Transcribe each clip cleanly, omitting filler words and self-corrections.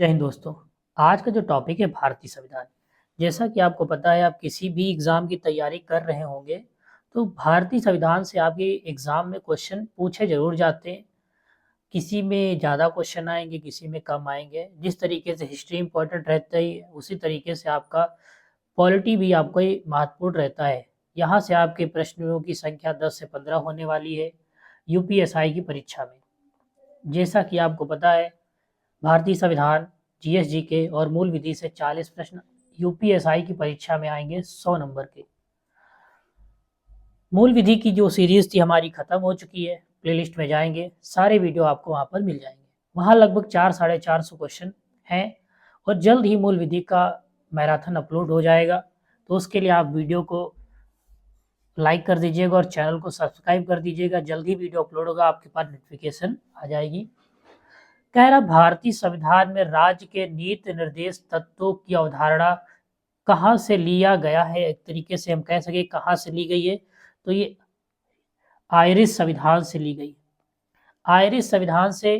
जय हिंद दोस्तों। आज का जो टॉपिक है भारतीय संविधान। जैसा कि आपको पता है, आप किसी भी एग्ज़ाम की तैयारी कर रहे होंगे, तो भारतीय संविधान से आपके एग्ज़ाम में क्वेश्चन पूछे ज़रूर जाते हैं। किसी में ज़्यादा क्वेश्चन आएँगे, किसी में कम आएँगे। जिस तरीके से हिस्ट्री इम्पोर्टेंट रहता है, उसी तरीके से आपका पॉलिटी भी आपको ही महत्वपूर्ण रहता है। यहाँ से आपके प्रश्नों की संख्या 10 से 15 होने वाली है यूपीएसआई की परीक्षा में। जैसा कि आपको पता है, भारतीय संविधान, जीएस जीके और मूल विधि से 40 प्रश्न यूपीएसआई की परीक्षा में आएंगे 100 नंबर के। मूल विधि की जो सीरीज थी हमारी खत्म हो चुकी है। प्लेलिस्ट में जाएंगे, सारे वीडियो आपको वहां पर मिल जाएंगे। वहां लगभग 400-450 क्वेश्चन हैं और जल्द ही मूल विधि का मैराथन अपलोड हो जाएगा। तो उसके लिए आप वीडियो को लाइक कर दीजिएगा और चैनल को सब्सक्राइब कर दीजिएगा। जल्द ही वीडियो अपलोड होगा, आपके पास नोटिफिकेशन आ जाएगी। कह रहा, भारतीय संविधान में राज्य के नीति निर्देश तत्वों की अवधारणा कहाँ से लिया गया है। एक तरीके से हम कह सके कहाँ से ली गई है, तो ये आयरिश संविधान से ली गई। आयरिश संविधान से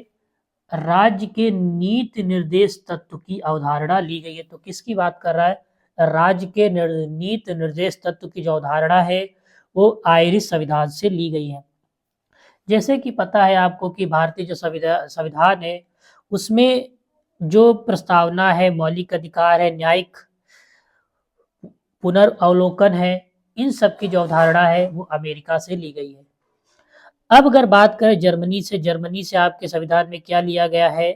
राज्य के नीति निर्देश तत्व की अवधारणा ली गई है। तो किसकी बात कर रहा है? राज्य के नीति निर्देश तत्व की जो अवधारणा है वो आयरिश संविधान से ली गई है। जैसे कि पता है आपको कि भारतीय जो संविधान है उसमें जो प्रस्तावना है, मौलिक अधिकार है, न्यायिक पुनर्वलोकन है, इन सब की जो अवधारणा है वो अमेरिका से ली गई है। अब अगर बात करें जर्मनी से आपके संविधान में क्या लिया गया है,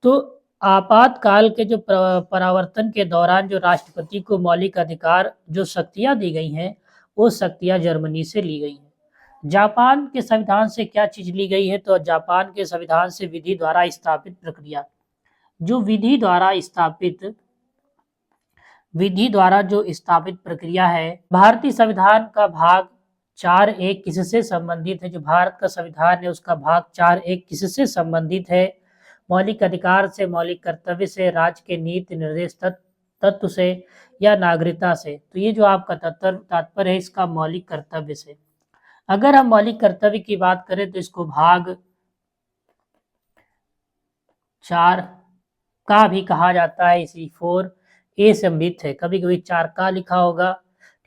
तो आपातकाल के जो परावर्तन के दौरान जो राष्ट्रपति को मौलिक अधिकार जो शक्तियां दी गई हैं, वो शक्तियां जर्मनी से ली गई हैं। जापान के संविधान से क्या चीज ली गई है, तो जापान के संविधान से विधि द्वारा स्थापित प्रक्रिया, जो विधि द्वारा जो स्थापित प्रक्रिया है। भारतीय संविधान का भाग 4.1 किससे संबंधित है? जो भारत का संविधान है उसका भाग 4.1 किससे संबंधित है? मौलिक अधिकार से, मौलिक कर्तव्य से, राज्य के नीति निर्देश तत्व से या नागरिकता से। तो ये जो आपका तात्पर्य है इसका मौलिक कर्तव्य से। अगर हम मौलिक कर्तव्य की बात करें तो इसको भाग 4 का भी कहा जाता है। इसी 4A संबित है, कभी कभी 4 का लिखा होगा,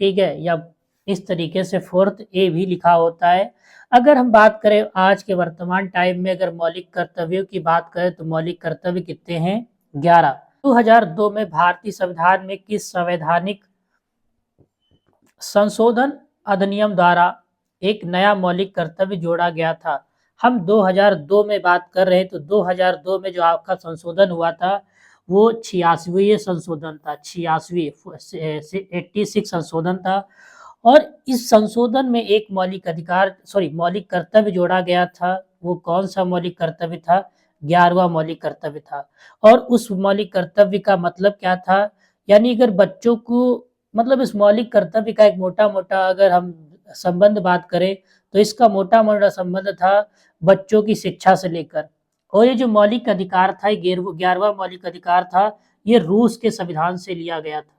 ठीक है, या इस तरीके से 4th A भी लिखा होता है। अगर हम बात करें आज के वर्तमान टाइम में, अगर मौलिक कर्तव्यों की बात करें तो मौलिक कर्तव्य कितने हैं? 11। 2002 में भारतीय संविधान में किस संवैधानिक संशोधन अधिनियम द्वारा एक नया मौलिक कर्तव्य जोड़ा गया था? हम 2002 में बात कर रहे हैं, तो 2002 में जो आपका संशोधन हुआ था वो 86वें संशोधन था। 86 संशोधन था। और इस संशोधन में एक मौलिक कर्तव्य जोड़ा गया था। वो कौन सा मौलिक कर्तव्य था? 11वां मौलिक कर्तव्य था। और उस मौलिक कर्तव्य का मतलब क्या था? यानी अगर बच्चों को, मतलब इस मौलिक कर्तव्य का एक मोटा मोटा अगर हम संबंध बात करें तो इसका मोटा मोटा संबंध था बच्चों की शिक्षा से लेकर। और ये जो मौलिक अधिकार था, 11वां मौलिक अधिकार था, ये रूस के संविधान से लिया गया था।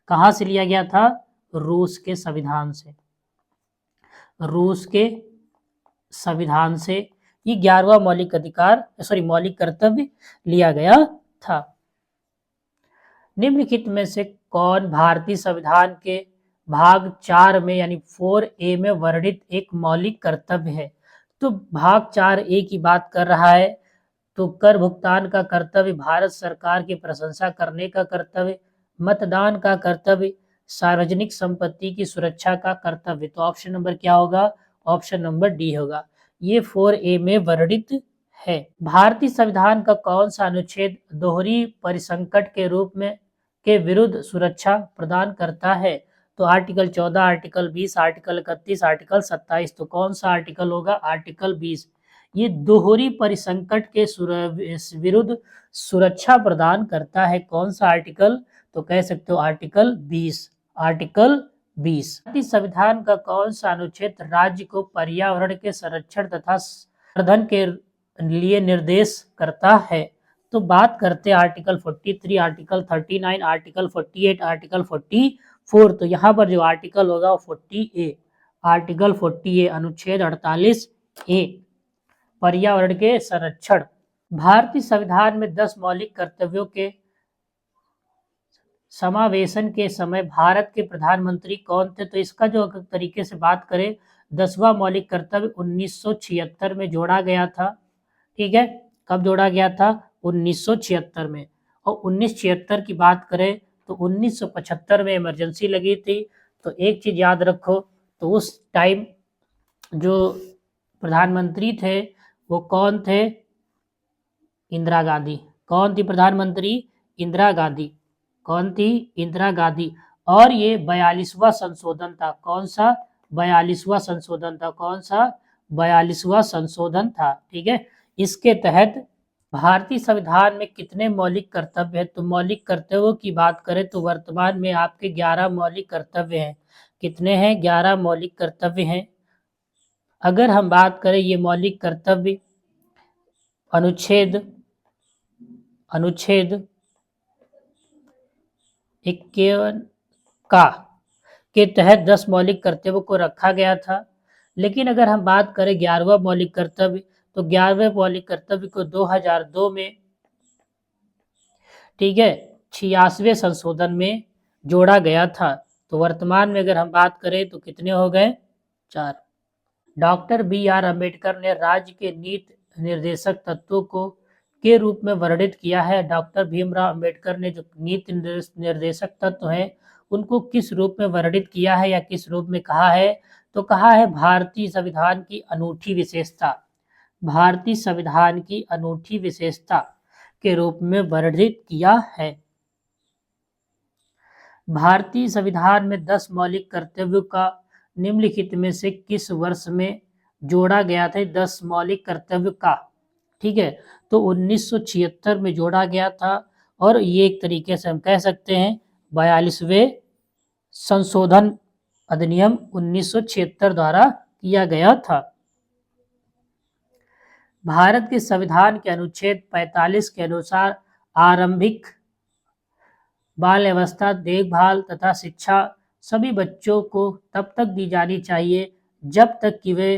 कहाँ से लिया गया था? रूस के संविधान से। रूस के संविधान से ये 11वां मौलिक कर्तव्य लिया गया था। निम्नलिखित में से कौन भारतीय संविधान के भाग 4 में यानी 4A में वर्णित एक मौलिक कर्तव्य है? तो भाग 4A की बात कर रहा है, तो कर भुगतान का कर्तव्य, भारत सरकार की प्रशंसा करने का कर्तव्य, मतदान का कर्तव्य, सार्वजनिक संपत्ति की सुरक्षा का कर्तव्य। तो ऑप्शन नंबर क्या होगा? ऑप्शन नंबर डी होगा। ये 4A में वर्णित है। भारतीय संविधान का कौन सा अनुच्छेद दोहरी परिसंकट के रूप में के विरुद्ध सुरक्षा प्रदान करता है? तो आर्टिकल 14, आर्टिकल 20, आर्टिकल 31, आर्टिकल 27। तो कौन सा आर्टिकल होगा? आर्टिकल 20। ये दोहरी परिसंकट के विरुद्ध सुरक्षा प्रदान करता है। कौन सा आर्टिकल? तो कह सकते हो आर्टिकल 20। आर्टिकल 20। भारतीय संविधान का कौन सा अनुच्छेद राज्य को पर्यावरण के संरक्षण तथा संवर्धन के लिए निर्देश करता है? तो बात करते हैं आर्टिकल 43, आर्टिकल 39, आर्टिकल 48, आर्टिकल 44। तो यहाँ पर जो आर्टिकल होगा वो 40A, आर्टिकल 40A अनुच्छेद 48A, पर्यावरण के संरक्षण भारतीय संविधान में 10 मौलिक कर्तव्यों के समावेशन के समय भारत के प्रधानमंत्री कौन थे? तो इसका जो अगर तरीके से बात करें, 10वां मौलिक कर्तव्य 1976 में जोड़ा गया था। ठीक है, कब जोड़ा गया था? 1976 में। और 1976 की बात करें तो 1975 में इमरजेंसी लगी थी। तो एक चीज याद रखो, तो उस टाइम जो प्रधानमंत्री थे वो कौन थे? इंदिरा गांधी। कौन थी प्रधानमंत्री? इंदिरा गांधी। कौन थी? इंदिरा गांधी। और ये 42वां संशोधन था। कौन सा? 42वां संशोधन था। कौन सा? 42वां संशोधन था। ठीक है, इसके तहत भारतीय संविधान में कितने मौलिक कर्तव्य हैं? तो मौलिक कर्तव्यों की बात करें तो वर्तमान में आपके 11 मौलिक कर्तव्य हैं। कितने हैं? 11 मौलिक कर्तव्य हैं। अगर हम बात करें ये मौलिक कर्तव्य अनुच्छेद 51 का के तहत 10 मौलिक कर्तव्यों को रखा गया था। लेकिन अगर हम बात करें 11वां मौलिक कर्तव्य, तो 11वें मौलिक कर्तव्य को 2002 में, ठीक है, 86वें संशोधन में जोड़ा गया था। तो वर्तमान में अगर हम बात करें तो कितने हो गए? 4। Doctor B R. अम्बेडकर ने राज्य के नीति निर्देशक तत्वों को के रूप में वर्णित किया है। डॉक्टर भीमराव अम्बेडकर ने जो नीति निर्देशक तत्व हैं उनको किस रूप में वर्णित किया है या किस रूप में कहा है? तो कहा है भारतीय संविधान की अनूठी विशेषता। भारतीय संविधान की अनूठी विशेषता के रूप में वर्णित किया है। भारतीय संविधान में 10 मौलिक कर्तव्यों का निम्नलिखित में से किस वर्ष में जोड़ा गया था? 10 मौलिक कर्तव्य का, ठीक है, तो 1976 में जोड़ा गया था। और ये एक तरीके से हम कह सकते हैं 42वें संशोधन अधिनियम 1976 द्वारा किया गया था। भारत के संविधान के अनुच्छेद 45 के अनुसार आरंभिक बाल अवस्था, देखभाल तथा शिक्षा सभी बच्चों को तब तक दी जानी चाहिए जब तक कि वे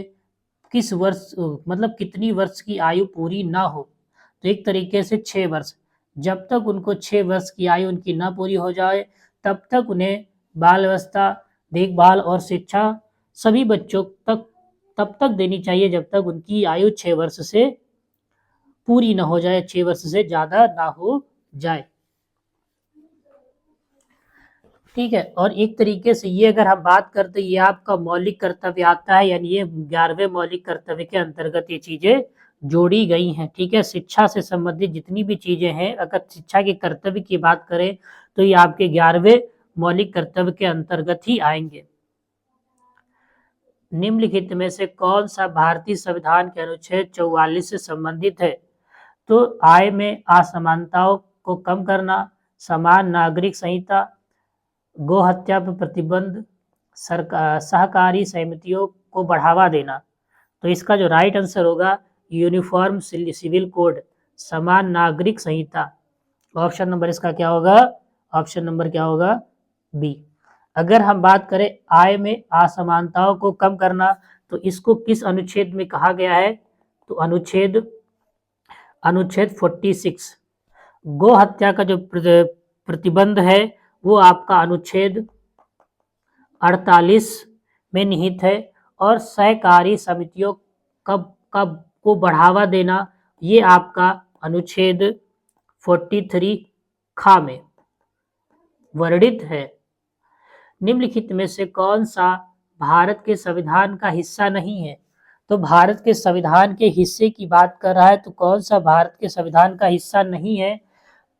किस वर्ष मतलब कितनी वर्ष की आयु पूरी ना हो? तो एक तरीके से 6 वर्ष। जब तक उनको 6 वर्ष की आयु उनकी ना पूरी हो जाए तब तक उन्हें बाल अवस्था, देखभाल और शिक्षा सभी बच्चों तक तब तक देनी चाहिए जब तक उनकी आयु 6 वर्ष से पूरी ना हो जाए, 6 वर्ष से ज़्यादा ना हो जाए। ठीक है, और एक तरीके से ये अगर हम बात करते ये आपका मौलिक कर्तव्य आता है, यानी ये 11वें मौलिक कर्तव्य के अंतर्गत ये चीजें जोड़ी गई हैं। ठीक है, शिक्षा से संबंधित जितनी भी चीजें हैं, अगर शिक्षा के कर्तव्य की बात करें तो ये आपके 11वें मौलिक कर्तव्य के अंतर्गत ही आएंगे। निम्नलिखित में से कौन सा भारतीय संविधान के अनुच्छेद 44 से संबंधित है? तो आय में असमानताओं को कम करना, समान नागरिक संहिता, गो हत्या पर प्रतिबंध, सहकारी समितियों को बढ़ावा देना। तो इसका जो राइट आंसर होगा यूनिफॉर्म सिविल कोड, समान नागरिक संहिता। ऑप्शन नंबर इसका क्या होगा? ऑप्शन नंबर क्या होगा? बी। अगर हम बात करें आय में असमानताओं को कम करना, तो इसको किस अनुच्छेद में कहा गया है? तो अनुच्छेद 46। गो हत्या का जो प्रतिबंध है वो आपका अनुच्छेद 48 में निहित है। और सहकारी समितियों को बढ़ावा देना ये आपका अनुच्छेद 43 खा में वर्णित है। निम्नलिखित में से कौन सा भारत के संविधान का हिस्सा नहीं है? तो भारत के संविधान के हिस्से की बात कर रहा है, तो कौन सा भारत के संविधान का हिस्सा नहीं है?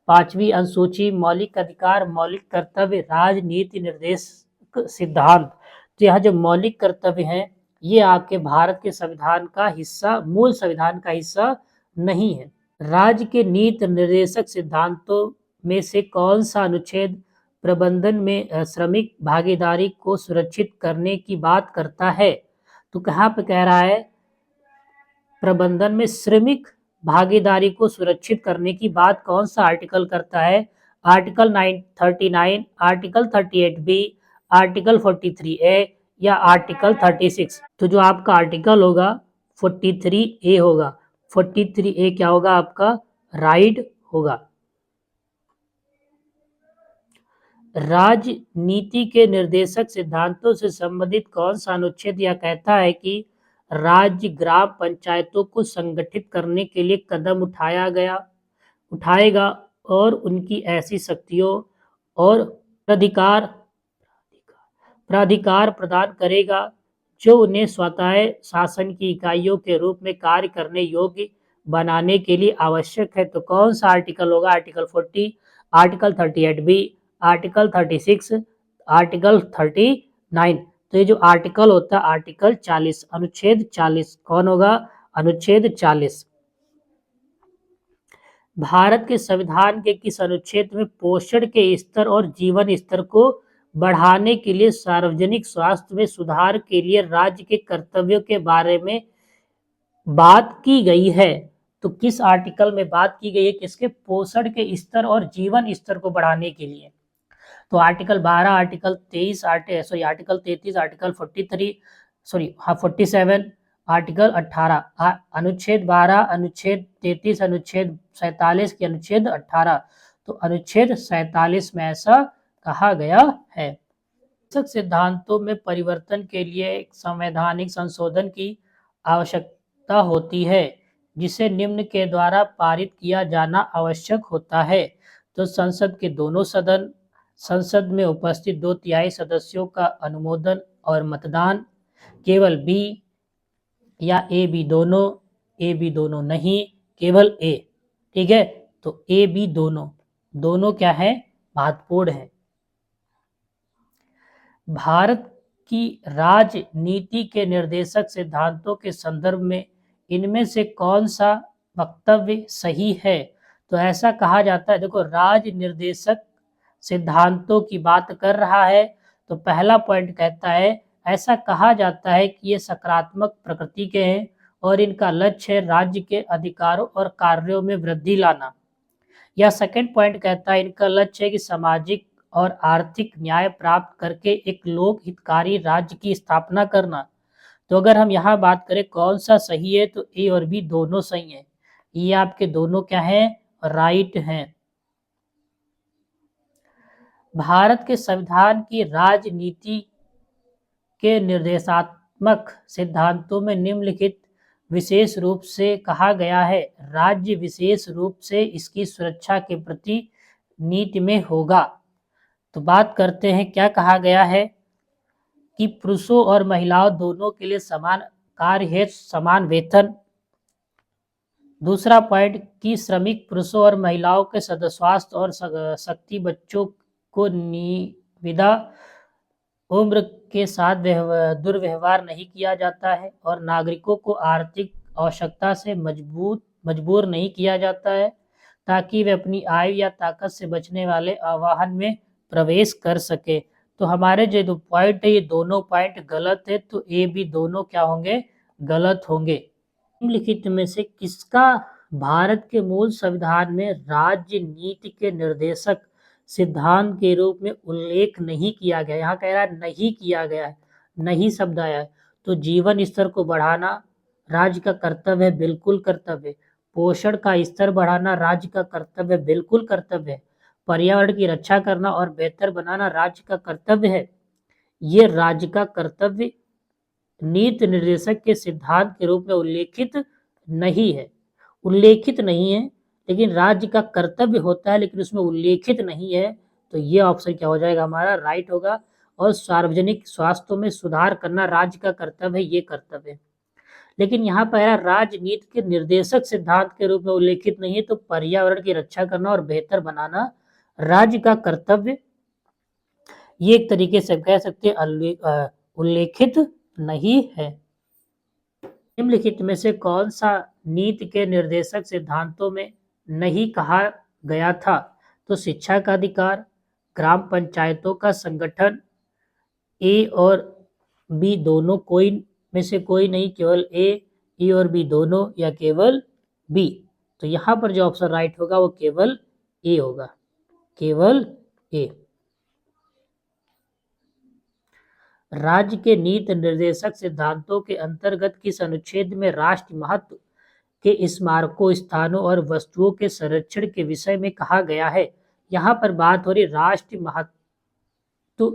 5वीं अनुसूची, मौलिक अधिकार, मौलिक कर्तव्य, राजनीति निर्देशक सिद्धांत। तो यहाँ जो मौलिक कर्तव्य हैं ये आपके भारत के संविधान का हिस्सा, मूल संविधान का हिस्सा नहीं है। राज्य के नीति निर्देशक सिद्धांतों में से कौन सा अनुच्छेद प्रबंधन में श्रमिक भागीदारी को सुरक्षित करने की बात करता है? तो कहाँ पे कह रहा है प्रबंधन में श्रमिक भागीदारी को सुरक्षित करने की बात कौन सा आर्टिकल करता है? Article 39, article 38B, article 43A या आर्टिकल 36? तो जो आपका आर्टिकल होगा 43A होगा। 43A क्या होगा आपका? राइट होगा। राजनीति के निर्देशक सिद्धांतों से संबंधित कौन सा अनुच्छेद यह कहता है कि राज्य ग्राम पंचायतों को संगठित करने के लिए कदम उठाएगा और उनकी ऐसी शक्तियों और प्राधिकार प्राधिकार प्रदान करेगा जो उन्हें स्वतः शासन की इकाइयों के रूप में कार्य करने योग्य बनाने के लिए आवश्यक है? तो कौन सा आर्टिकल होगा? Article 40, article 38B, article 36, article 39। तो ये जो आर्टिकल होता है आर्टिकल 40, अनुच्छेद 40 कौन होगा? अनुच्छेद 40। भारत के संविधान के किस अनुच्छेद में पोषण के स्तर और जीवन स्तर को बढ़ाने के लिए सार्वजनिक स्वास्थ्य में सुधार के लिए राज्य के कर्तव्यों के बारे में बात की गई है? तो किस आर्टिकल में बात की गई है? किसके? पोषण के स्तर और जीवन स्तर को बढ़ाने के लिए। तो article 12, article 23, article 33, article 43, 47, article 18, अनुच्छेद 12, अनुच्छेद 33, अनुच्छेद 47 की अनुच्छेद 18। तो अनुच्छेद 47 में ऐसा कहा गया है। सिद्धांतों में परिवर्तन के लिए एक संवैधानिक संशोधन की आवश्यकता होती है जिसे निम्न के द्वारा पारित किया जाना आवश्यक होता है। तो संसद के दोनों सदन, संसद में उपस्थित 2/3 सदस्यों का अनुमोदन और मतदान, केवल बी या ए बी दोनों नहीं, केवल ए। ठीक है, तो ए बी दोनों क्या है? महत्वपूर्ण है। भारत की राजनीति के निर्देशक सिद्धांतों के संदर्भ में इनमें से कौन सा वक्तव्य सही है? तो ऐसा कहा जाता है, देखो राज निर्देशक सिद्धांतों की बात कर रहा है तो पहला पॉइंट कहता है ऐसा कहा जाता है कि ये सकारात्मक प्रकृति के हैं और इनका लक्ष्य है राज्य के अधिकारों और कार्यों में वृद्धि लाना। या सेकंड पॉइंट कहता है इनका लक्ष्य है कि सामाजिक और आर्थिक न्याय प्राप्त करके एक लोक हितकारी राज्य की स्थापना करना। तो अगर हम यहाँ बात करें कौन सा सही है, तो ए और बी दोनों सही है। ये आपके दोनों क्या है? राइट हैं। भारत के संविधान की राजनीति के निर्देशात्मक सिद्धांतों में निम्नलिखित विशेष रूप से कहा गया है, राज्य विशेष रूप से इसकी सुरक्षा के प्रति नीति में होगा। तो बात करते हैं क्या कहा गया है कि पुरुषों और महिलाओं दोनों के लिए समान कार्य हेतु समान वेतन। दूसरा पॉइंट कि श्रमिक पुरुषों और महिलाओं के स्वास्थ्य और शक्ति बच्चों को निविदा उम्र के साथ दुर्व्यवहार नहीं किया जाता है और नागरिकों को आर्थिक आवश्यकता से मजबूर नहीं किया जाता है ताकि वे अपनी आय या ताकत से बचने वाले आवाहन में प्रवेश कर सके। तो हमारे जो दो पॉइंट है ये दोनों पॉइंट गलत है, तो ए बी दोनों क्या होंगे? गलत होंगे। निम्नलिखित में से किसका भारत के मूल संविधान में राज्य नीति के निर्देशक सिद्धांत के रूप में उल्लेख नहीं किया गया? यहाँ कह रहा है नहीं किया गया है, नहीं शब्द आया है। तो जीवन स्तर को बढ़ाना राज्य का कर्तव्य है, बिल्कुल कर्तव्य है। पोषण का स्तर बढ़ाना राज्य का कर्तव्य है, बिल्कुल कर्तव्य है। पर्यावरण की रक्षा करना और बेहतर बनाना राज्य का कर्तव्य है। ये राज्य का कर्तव्य नीति निर्देशक के सिद्धांत के रूप में उल्लेखित नहीं है, लेकिन राज्य का कर्तव्य होता है लेकिन उसमें उल्लेखित नहीं है। तो ये ऑप्शन क्या हो जाएगा हमारा? राइट होगा। और सार्वजनिक स्वास्थ्य में सुधार करना राज्य का कर्तव्य है, ये कर्तव्य है। लेकिन यहाँ पर राजनीति के निर्देशक सिद्धांत के रूप में उल्लेखित नहीं है, तो पर्यावरण की रक्षा करना और बेहतर बनाना राज्य का कर्तव्य, ये एक तरीके से कह सकते हैं उल्लेखित नहीं है। निम्नलिखित में से कौन सा नीति के निर्देशक सिद्धांतों में नहीं कहा गया था? तो शिक्षा का अधिकार, ग्राम पंचायतों का संगठन, ए और बी दोनों कोई में से कोई नहीं, केवल ए और बी दोनों, या केवल बी। तो यहाँ पर जो ऑप्शन राइट होगा वो केवल ए होगा, केवल ए। राज्य के नीति निर्देशक सिद्धांतों के अंतर्गत किस अनुच्छेद में राष्ट्रीय महत्व के स्मारकों, स्थानों और वस्तुओं के संरक्षण के विषय में कहा गया है। यहाँ पर बात हो रही राष्ट्रीय महत्व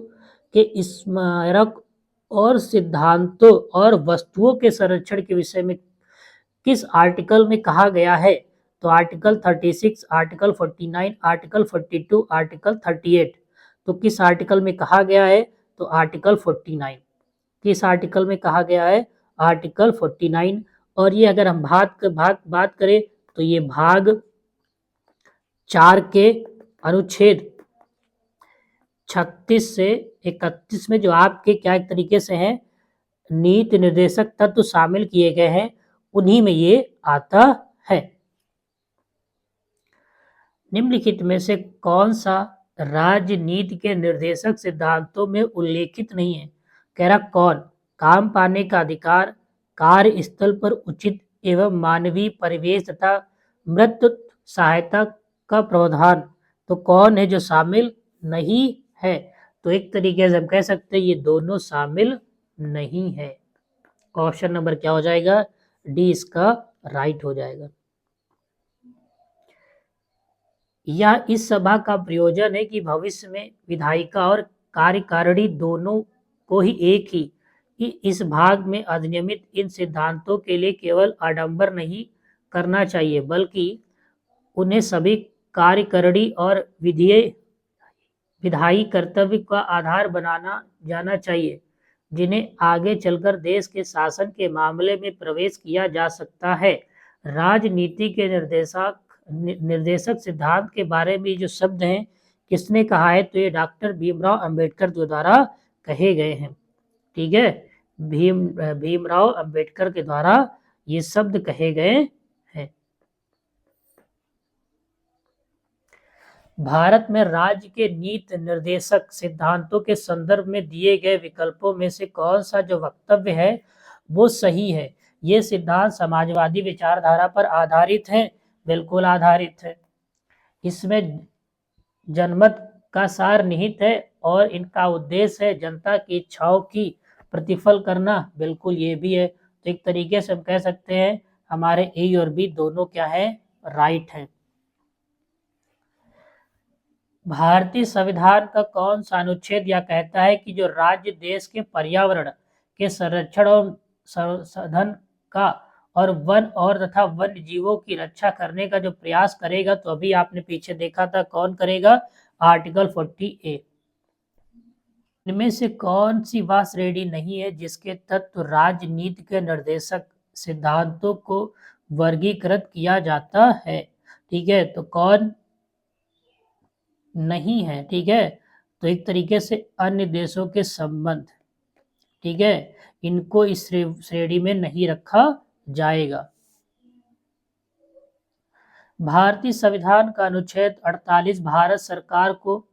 के स्मारक और सिद्धांतों और वस्तुओं के संरक्षण के विषय में किस आर्टिकल में कहा गया है? तो आर्टिकल 36, आर्टिकल 49, आर्टिकल 42, आर्टिकल 38। तो किस आर्टिकल में कहा गया है? तो आर्टिकल 49। किस आर्टिकल में कहा गया है? आर्टिकल 49। और ये अगर हम बात करें तो ये भाग 4 के अनुच्छेद 36 से 31 में जो आपके क्या एक तरीके से हैं नीति निर्देशक तत्व शामिल किए गए हैं, उन्हीं में ये आता है। निम्नलिखित में से कौन सा राजनीति के निर्देशक सिद्धांतों में उल्लेखित नहीं है? कह रहा कौन? काम पाने का अधिकार, कार्यस्थल पर उचित एवं मानवीय परिवेश तथा मृत्यु सहायता का प्रावधान। तो कौन है जो शामिल नहीं है? तो एक तरीके से हम कह सकते हैं ये दोनों शामिल नहीं है। ऑप्शन नंबर क्या हो जाएगा? डी इसका राइट हो जाएगा। यह इस सभा का प्रयोजन है कि भविष्य में विधायिका और कार्यकारिणी दोनों को ही एक ही कि इस भाग में अधिनियमित इन सिद्धांतों के लिए केवल आडंबर नहीं करना चाहिए, बल्कि उन्हें सभी कार्यकारिणी और विधायी कर्तव्य का आधार बनाना जाना चाहिए, जिन्हें आगे चलकर देश के शासन के मामले में प्रवेश किया जा सकता है। राजनीति के निर्देशक सिद्धांत के बारे में जो शब्द हैं किसने कहा है? तो ये डॉक्टर भीमराव अंबेडकर के द्वारा कहे गए हैं। ठीक है, भीमराव अंबेडकर के द्वारा ये शब्द कहे गए हैं। भारत में राज्य के नीति निर्देशक सिद्धांतों के संदर्भ में दिए गए विकल्पों में से कौन सा जो वक्तव्य है वो सही है? ये सिद्धांत समाजवादी विचारधारा पर आधारित है। बिल्कुल आधारित है। इसमें जनमत का सार निहित है और इनका उद्देश्य है जनता की इच्छाओं की प्रतिफल करना। बिल्कुल ये भी है। तो एक तरीके से हम कह सकते हैं हमारे ए और बी दोनों क्या है? राइट है। भारतीय संविधान का कौन सा अनुच्छेद यह कहता है कि जो राज्य देश के पर्यावरण के संरक्षण और संवर्धन का और वन और तथा वन्य जीवों की रक्षा करने का जो प्रयास करेगा? तो अभी आपने पीछे देखा था कौन करेगा? Article 40A। इनमें से कौन सी वह श्रेणी नहीं है जिसके तत्व राजनीति के निर्देशक सिद्धांतों को वर्गीकृत किया जाता है? ठीक है, तो कौन नहीं है? ठीक है, तो एक तरीके से अन्य देशों के संबंध, ठीक है, इनको इस श्रेणी में नहीं रखा जाएगा। भारतीय संविधान का अनुच्छेद 48 भारत सरकार को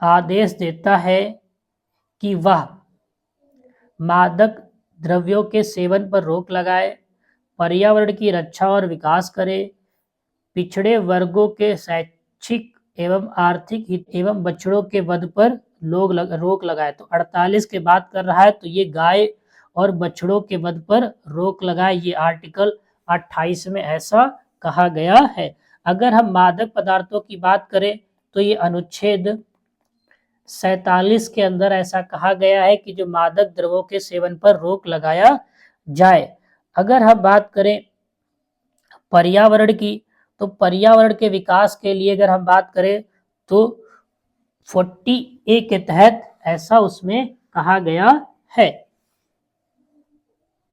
आदेश देता है कि वह मादक द्रव्यों के सेवन पर रोक लगाए, पर्यावरण की रक्षा और विकास करे, पिछड़े वर्गों के शैक्षिक एवं आर्थिक हित एवं बछड़ों के वध पर रोक लगाए। तो 48 के बात कर रहा है, तो ये गाय और बछड़ों के वध पर रोक लगाए, ये आर्टिकल 28 में ऐसा कहा गया है। अगर हम मादक पदार्थों की बात करें तो ये अनुच्छेद 47 के अंदर ऐसा कहा गया है कि जो मादक द्रव्यों के सेवन पर रोक लगाया जाए। अगर हम बात करें पर्यावरण की, तो पर्यावरण के विकास के लिए अगर हम बात करें तो 40A के तहत ऐसा उसमें कहा गया है।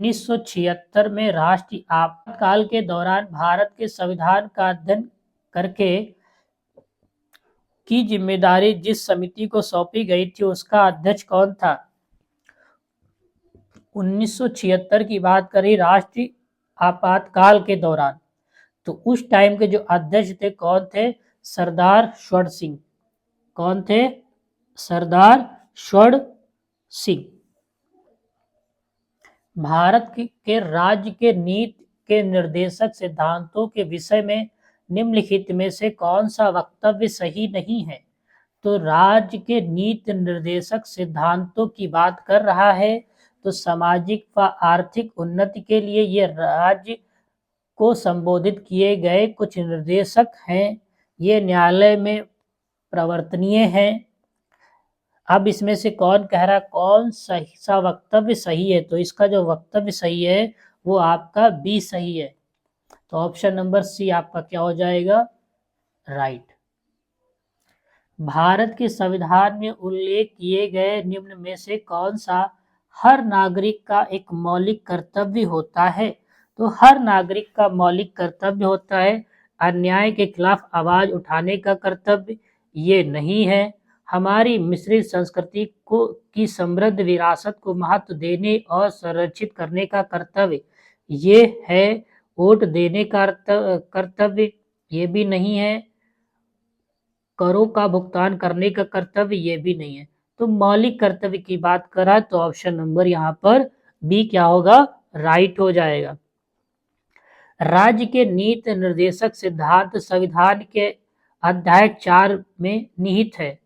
1976 में राष्ट्रीय आपातकाल के दौरान भारत के संविधान का अध्ययन करके की जिम्मेदारी जिस समिति को सौंपी गई थी उसका अध्यक्ष कौन था? 1976 की बात करें राष्ट्रीय आपातकाल के दौरान, तो उस टाइम के जो अध्यक्ष थे कौन थे? सरदार स्वर्ण सिंह। कौन थे? सरदार स्वर्ण सिंह। भारत के राज्य के नीति के निर्देशक सिद्धांतों के विषय में निम्नलिखित में से कौन सा वक्तव्य सही नहीं है? तो राज्य के नीति निर्देशक सिद्धांतों की बात कर रहा है, तो सामाजिक व आर्थिक उन्नति के लिए ये राज्य को संबोधित किए गए कुछ निर्देशक हैं, ये न्यायालय में प्रवर्तनीय हैं। अब इसमें से कौन कह रहा है कौन सही सा वक्तव्य सही है, तो इसका जो वक्तव्य सही है वो आपका बी सही है। तो ऑप्शन नंबर सी आपका क्या हो जाएगा, राइट। भारत के संविधान में उल्लेख किए गए निम्न में से कौन सा हर नागरिक का एक मौलिक कर्तव्य होता है, तो हर नागरिक का मौलिक कर्तव्य होता है अन्याय के खिलाफ आवाज उठाने का कर्तव्य, ये नहीं है हमारी मिश्रित संस्कृति को की समृद्ध विरासत को महत्व देने और संरक्षित करने का कर्तव्य, ये है वोट देने का कर्तव्य, ये भी नहीं है करों का भुगतान करने का कर्तव्य, ये भी नहीं है। तो मौलिक कर्तव्य की बात करा तो ऑप्शन नंबर यहाँ पर बी क्या होगा, राइट हो जाएगा। राज्य के नीति निर्देशक सिद्धांत संविधान के अध्याय 4 में निहित है,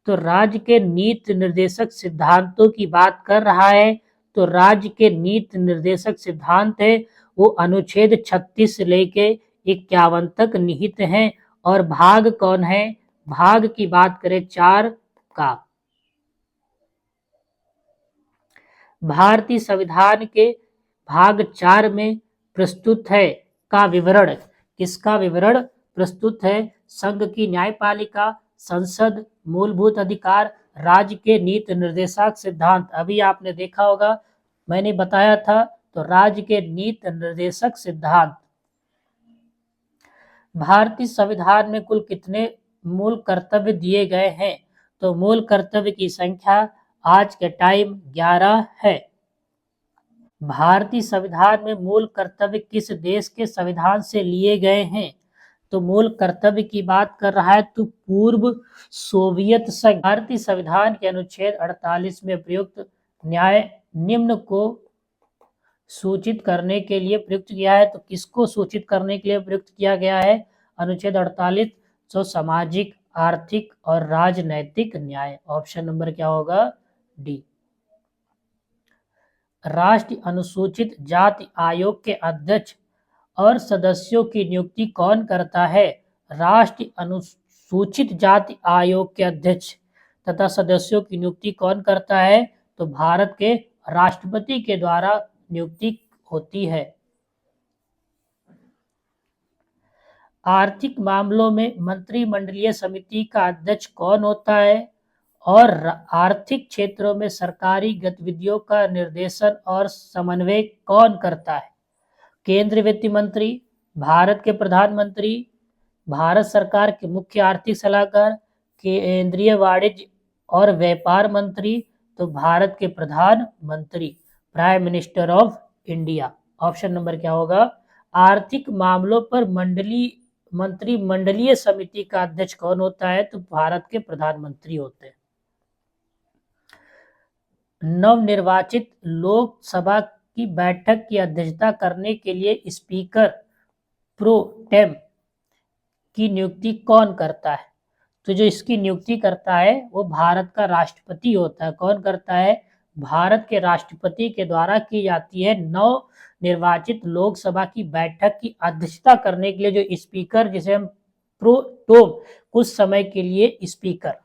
तो राज्य के नीति निर्देशक सिद्धांतों की बात कर रहा है, तो राज्य के नीति निर्देशक सिद्धांत है वो अनुच्छेद 36 से लेके 51 तक निहित हैं। और भाग कौन है, भाग की बात करें 4 का, भारतीय संविधान के भाग 4 में प्रस्तुत है का विवरण, किसका विवरण प्रस्तुत है, संघ की न्यायपालिका, संसद, मूलभूत अधिकार, राज्य के नीति निर्देशक सिद्धांत। अभी आपने देखा होगा मैंने बताया था, तो राज्य के नीति निर्देशक सिद्धांत। भारतीय संविधान में कुल कितने मूल कर्तव्य दिए गए हैं, तो मूल कर्तव्य की संख्या आज के टाइम 11 है। भारतीय संविधान में मूल कर्तव्य किस देश के संविधान से लिए गए हैं, तो मूल कर्तव्य की बात कर रहा है तो पूर्व सोवियत संघ। भारतीय संविधान के अनुच्छेद 48 में प्रयुक्त न्याय निम्न को सूचित करने के लिए प्रयुक्त किया है, तो किसको सूचित करने के लिए प्रयुक्त किया गया है, अनुच्छेद 48 जो सामाजिक, आर्थिक और राजनैतिक न्याय। ऑप्शन नंबर क्या होगा, डी। राष्ट्रीय अनुसूचित जाति आयोग के अध्यक्ष और सदस्यों की नियुक्ति कौन करता है, राष्ट्रीय अनुसूचित जाति आयोग के अध्यक्ष तथा सदस्यों की नियुक्ति कौन करता है, तो भारत के राष्ट्रपति के द्वारा नियुक्ति होती है। आर्थिक मामलों में मंत्रिमंडलीय समिति का अध्यक्ष कौन होता है, और आर्थिक क्षेत्रों में सरकारी गतिविधियों का निर्देशन और समन्वय कौन करता है, केंद्रीय वित्त मंत्री, भारत के प्रधानमंत्री, भारत सरकार के मुख्य आर्थिक सलाहकार, केंद्रीय वाणिज्य और व्यापार मंत्री, तो भारत के प्रधानमंत्री, prime minister of India. Option number क्या होगा, आर्थिक मामलों पर मंत्रिमंडलीय समिति का अध्यक्ष कौन होता है, तो भारत के प्रधानमंत्री होते हैं। नवनिर्वाचित लोकसभा की बैठक की अध्यक्षता करने के लिए स्पीकर प्रो टेम की नियुक्ति कौन करता है, तो जो इसकी नियुक्ति करता है वो भारत का राष्ट्रपति होता है। कौन करता है, भारत के राष्ट्रपति के द्वारा की जाती है। नवनिर्वाचित लोकसभा की बैठक की अध्यक्षता करने के लिए जो स्पीकर, जिसे हम प्रोटोम, कुछ समय के लिए स्पीकर।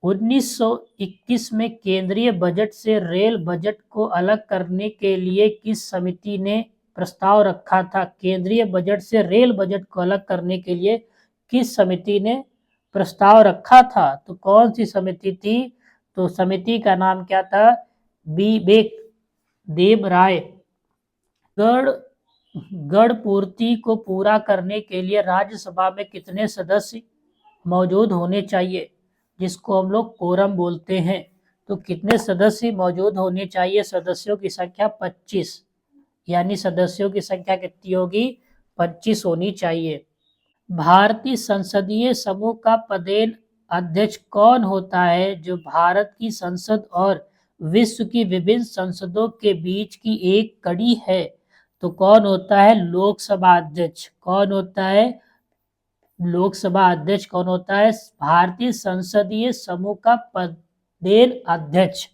1921 में केंद्रीय बजट से रेल बजट को अलग करने के लिए किस समिति ने प्रस्ताव रखा था, केंद्रीय बजट से रेल बजट को अलग करने के लिए किस समिति ने प्रस्ताव रखा था, तो कौन सी समिति थी, तो समिति का नाम क्या था, विवेक देव राय। गढ़ पूर्ति को पूरा करने के लिए राज्यसभा में कितने सदस्य मौजूद होने चाहिए, जिसको हम लोग कोरम बोलते हैं, तो कितने सदस्य मौजूद होने चाहिए, सदस्यों की संख्या 25, यानी सदस्यों की संख्या कितनी होगी, 25 होनी चाहिए। भारतीय संसदीय समूह का पदेन अध्यक्ष कौन होता है, जो भारत की संसद और विश्व की विभिन्न संसदों के बीच की एक कड़ी है, तो कौन होता है, लोकसभा अध्यक्ष। कौन होता है, लोकसभा अध्यक्ष कौन होता है, भारतीय संसदीय समूह का पदेन अध्यक्ष।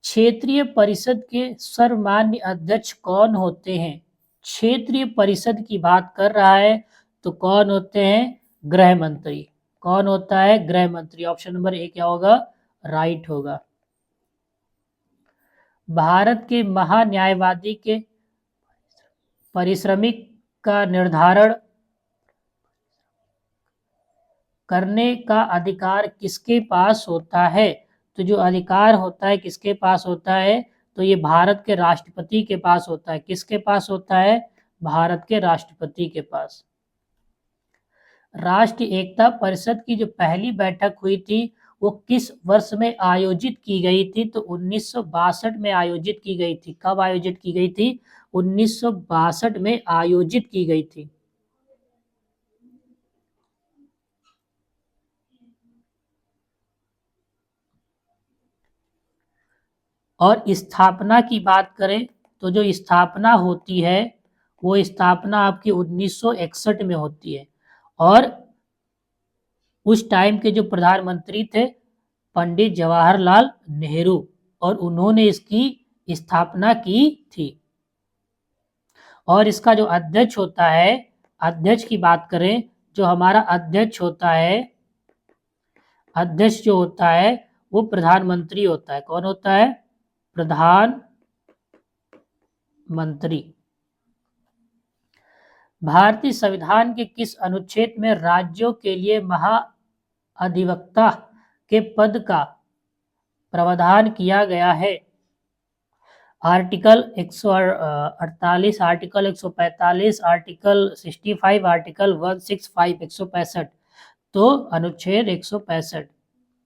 क्षेत्रीय परिषद के सर्वमान्य अध्यक्ष कौन होते हैं, क्षेत्रीय परिषद की बात कर रहा है तो कौन होते हैं? गृह मंत्री। कौन होता है? गृह मंत्री। ऑप्शन नंबर ए क्या होगा? राइट होगा। भारत के महान्यायवादी के पारिश्रमिक का निर्धारण करने का अधिकार किसके पास होता है? तो जो अधिकार होता है किसके पास होता है? तो ये भारत के राष्ट्रपति के पास होता है। किसके पास होता है? भारत के राष्ट्रपति के पास। राष्ट्रीय एकता परिषद की जो पहली बैठक हुई थी वो किस वर्ष में आयोजित की गई थी? तो 1962 में आयोजित की गई थी। कब आयोजित की गई थी? 1962 में आयोजित की गई थी। और स्थापना की बात करें तो जो स्थापना होती है वो स्थापना आपकी 1961 में होती है। और उस टाइम के जो प्रधानमंत्री थे पंडित जवाहरलाल नेहरू, और उन्होंने इसकी स्थापना की थी। और इसका जो अध्यक्ष होता है, अध्यक्ष की बात करें, जो हमारा अध्यक्ष होता है, अध्यक्ष जो होता है वो प्रधानमंत्री होता है। कौन होता है? प्रधानमंत्री। भारतीय संविधान के किस अनुच्छेद में राज्यों के लिए महाअधिवक्ता के पद का प्रावधान किया गया है? Article 148, article 145, article 65, article 165, 165। तो अनुच्छेद 165।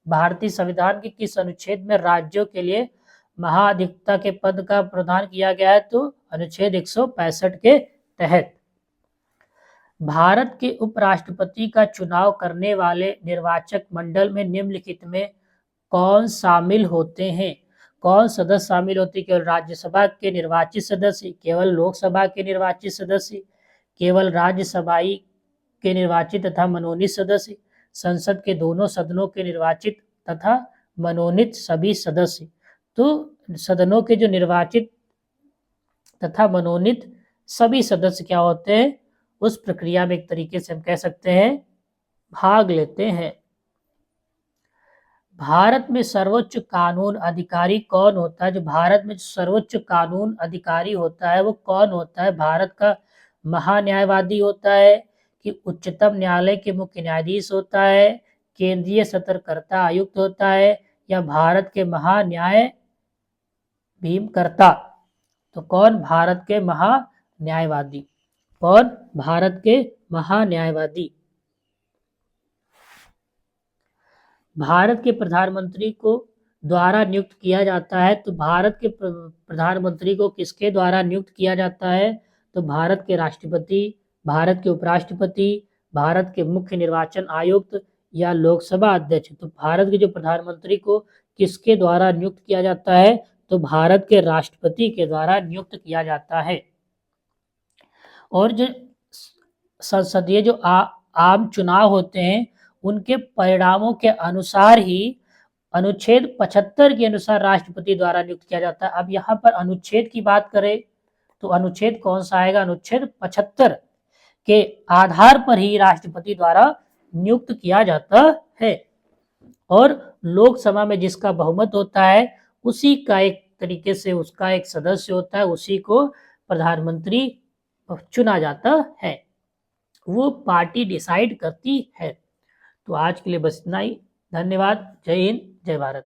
भारतीय संविधान के किस अनुच्छेद में राज्यों के लिए महाअधिवक्ता के पद का प्रावधान किया गया है? तो अनुच्छेद 165 के तहत। भारत के उपराष्ट्रपति का चुनाव करने वाले निर्वाचक मंडल में निम्नलिखित में कौन शामिल होते हैं? कौन सदस्य शामिल होते हैं? केवल राज्यसभा के निर्वाचित सदस्य, केवल लोकसभा के निर्वाचित सदस्य, केवल राज्यसभाई के निर्वाचित तथा मनोनीत सदस्य, संसद के दोनों सदनों के निर्वाचित तथा मनोनीत सभी सदस्य। तो सदनों के जो निर्वाचित तथा मनोनीत सभी सदस्य क्या होते हैं? उस प्रक्रिया में एक तरीके से हम कह सकते हैं भाग लेते हैं। भारत में सर्वोच्च कानून अधिकारी कौन होता है? जो भारत में सर्वोच्च कानून अधिकारी होता है वो कौन होता है? भारत का महान्यायवादी होता है कि उच्चतम न्यायालय के मुख्य न्यायाधीश होता है, केंद्रीय सतर्कता आयुक्त होता है, या भारत के महान्यायाधीशकर्ता? तो कौन? भारत के महान्यायवादी। कौन? भारत के महान्यायवादी। भारत के प्रधानमंत्री को द्वारा नियुक्त किया जाता है। तो भारत के प्रधानमंत्री को किसके द्वारा नियुक्त किया जाता है? तो भारत के राष्ट्रपति, भारत के उपराष्ट्रपति, भारत के मुख्य निर्वाचन आयुक्त, या लोकसभा अध्यक्ष। तो भारत के जो प्रधानमंत्री को किसके द्वारा नियुक्त किया जाता है? तो भारत के राष्ट्रपति के द्वारा नियुक्त किया जाता है। और जो संसदीय जो आम चुनाव होते हैं उनके परिणामों के अनुसार ही अनुच्छेद 75 के अनुसार राष्ट्रपति द्वारा नियुक्त किया जाता है। अब यहाँ पर अनुच्छेद की बात करें तो अनुच्छेद कौन सा आएगा? अनुच्छेद 75 के आधार पर ही राष्ट्रपति द्वारा नियुक्त किया जाता है। और लोकसभा में जिसका बहुमत होता है उसी का एक तरीके से उसका एक सदस्य होता है, उसी को प्रधानमंत्री चुना जाता है। वो पार्टी डिसाइड करती है। तो आज के लिए बस इतना ही। धन्यवाद। जय हिंद, जय भारत।